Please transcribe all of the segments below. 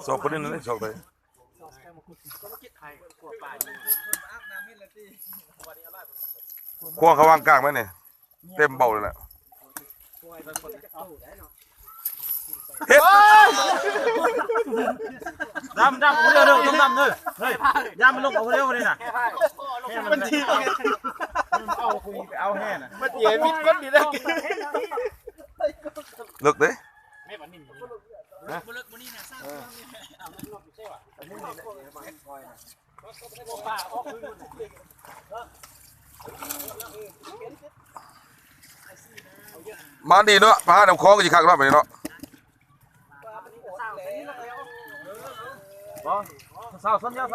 สอบคนนี้นั่นเลยสอบไปควงเขาวางกลางไหมเนี่ยเต็มเบาเลยแหละเฮ็ดดำเร็วต้องดำเลยเฮ้ยยามมันลงเอาเร็วเลยน่ะมันทีเอาแห่น่ะมันเย็นมิดก้นดีนะเลิกเด้มาดีเนาะพาน้ำคลองกี่ครั้งรอบไปเนาะสาวส้มยาว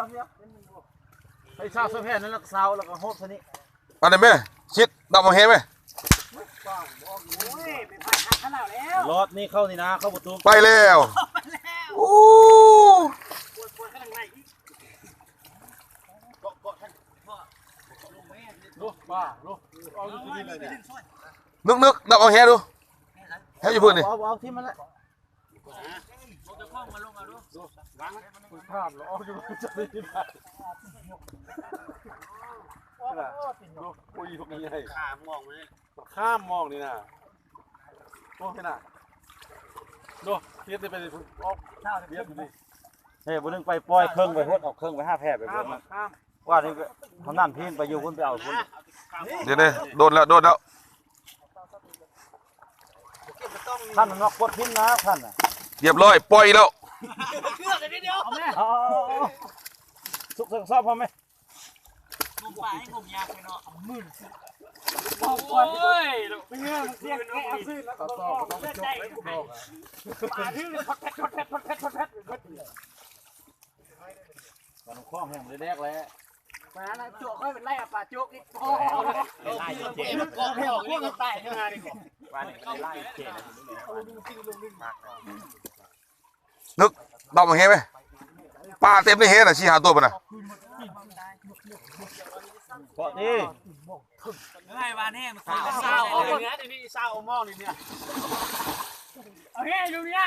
ให้สาวส้มแห่นั่นแล้วสาวแล้วก็โฮบท่านี้อันนี้ไหมชิดดำมาเฮไหมรถนี่เข้านี่นะเข้าประตูไปแล้วโอ้นึกดับเอาแฮดูแฮอยู่พื้นนี่เอาที่มันแหละภาพเราเอาอยู่จะได้ยินได้คุยพวกนี้ให้ข้ามมองนี่นะมองขนาดดูเทียบได้ไปเลยออกเทียบดูเฮ้ยบุญนึงไปปล่อยเครื่องไปพดออกเครื่องไป5 แพร่ไปพดว่านี่ทำนั่นพี่ไปอยู่คุณไปเอาคุณเดี๋ยวนี้โดนแล้วท่านมันนอกกดพิ้นนะท่านน่ะเรียบร้อยปล่อยแล้วสุกชอบพอไหมงมป่าให้งมยากเลยเนาะมื่นโอ้ยเงี้ยเสียงแก่ซื้อแล้วก็เล่นได้ป่าที่พัดมันคล้องแห้งเลยแดกแล้วป่านะโจกค่อยเป็นไล่ป่าโจกนี่โอ้ไล่เจ๊มันกองให้ออกพวกกันตายทั้งงานนี่ป่าเนี่ยไล่เจ๊นึกดำมาเฮไหมปลาเต็มในเฮน่ะชี้หาตัวมันน่ะเกาะนี่ไล่วานแห้งมันเศร้าเอาเนี้ยนี่เศร้าเอามองนี่เนี่ยเอาแห้งอยู่เนี่ย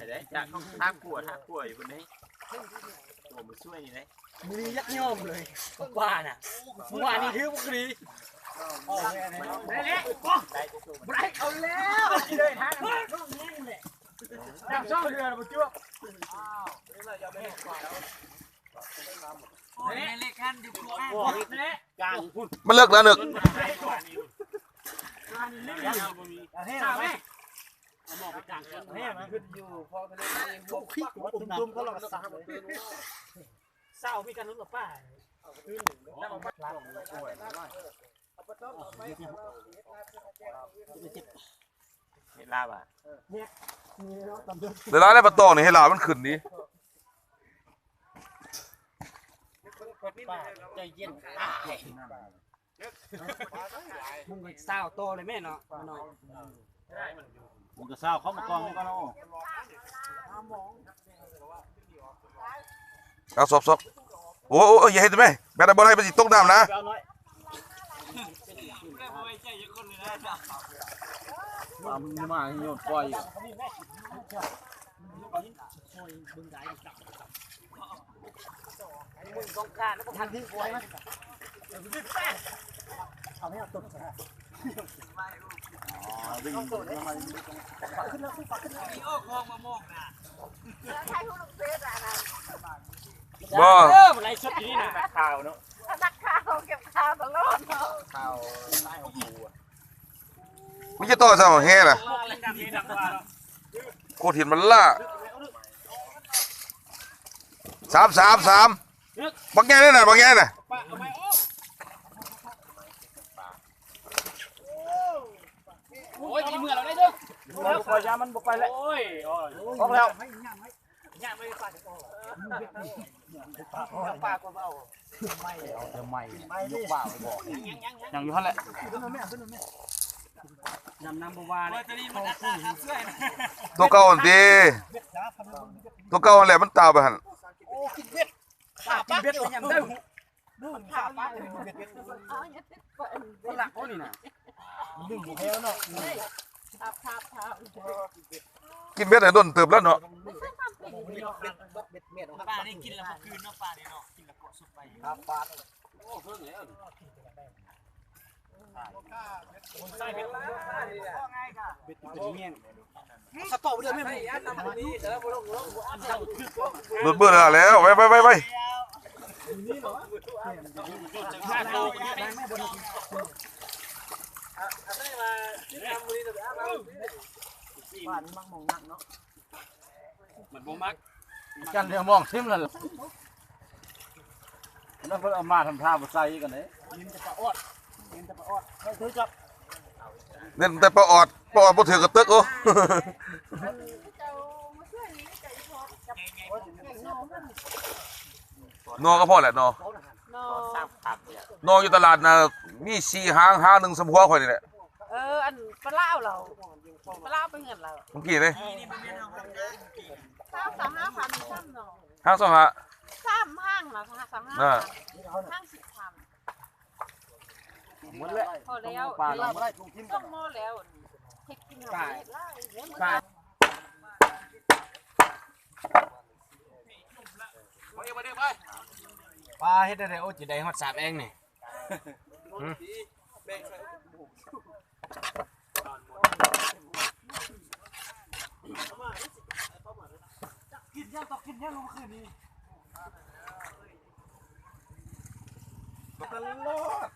ได้จากทางขวดอยู่บนนี้ตัวมันช่วยนี่เลยมือยักย่อมเลยบ้าน่ะบ้านี่ถือพวกนี้ได้แล้วไบรท์เอาแล้วเลยทางน้ำช่องเรือมาจ้วงเล็กขั้นดูกลางมันเลิกแล้วนึกเศร้ามีการลุ้นกับป้าเวลาบ่ะเวลาได้ประตองนี่ให้ลามันขึ้นนี้ใจเย็นมึงเศร้าโตเลยแม่เนาะมึงก็เศร้าเขามากองก็เนาะเอาซบโอ้อย่าให้ทำไมแบตบอลให้ไปติดตกน้ำนะมึงมาโยนปล่อยมึงต้องการแล้วก็ทันที่ป่วยมั้ยเอาให้ตกวิ่งขึ้นแล้วมีโอ้คลองมะม่วงน่ะใช้หุ่นเฟสอะไรบ่อะไรชุดนี้น่ะข่าวเนาะนักข่าวเก็บข่าวตลอดข่าวใต้ของกูอ่ะไม่ใช่ต่อซะเฮล่ะโคตรเห็นมันล่ะ3บักแง่นั่นน่ะบักแง่น่ะโอ้ยมีเมื่อเราได้ด้วยแล้วปล่อยยามันบุกไปแล้วโอ้ยออกแล้วย่างไม่ปลาจะปลาก็เอาไม่เอาเธอไม่ยกบ่าวไปบอกยังอยู่ท่านแหละน้ำบัวเลยตัวเก่าอันดีตัวเก่าอันแหละมันตาไปหันโอ้กินเบ็ดขากินเบ็ดเลยยังได้ขาปลากินเบ็ดคนหลักเขานี่นะ ดึงแพ้วเนาะ ทับ กินเบ็ดไหนโดนเติบแล้วเนาะ ไม่ใช่ความผิดนี่หรอก ปลานี่กินแล้วเมื่อคืนเนาะปลานี่เนาะกินแล้วกดสุดไป ครับปลาโอ้เพิ่งแล้ว ใส่เบ็ดเบ็ดเป็นเงี้ยสตอเดือดไม่หมดหลุดเบื่อแล้วไปมันบ่มัก กันเดี๋ยวมองทิ่มแล้วแล้วเพิ่นเอามาทำท่าบ่ใส่กันเด้ ยินจะปลาออดให้ถือจับ เน้นแต่ปลาออดบ่ถือกระตึกโอ้ เจ้ามาช่วยนี้เจ้าพอกับแข่งนอมันนอก็พอแหละนอน อ สร้างผักเนี่ย นออยู่ตลาดน่ะมี4 ห้างหนึงสมหัวข่อยนี่แหละ อันปลาเราปลาเป็นเงินเรา เมื่อกี้นี่ นี่มันเป็นเอาของนะ 3,500ซ้ำเนาะ ห้างสองหา 3ห้างนะ3,500ห้าง10พัน หมดแล้ว พอแล้ว ปลาเราบ่ได้ ต้องโม่แล้วเฮ็ดกินหาเฮ็ดไล่ ปลา ปลาเฮ็ดได้โอ้จิได้ฮอด3เองนี่กินยังตกกินยังลงคืนนี้ ตลอด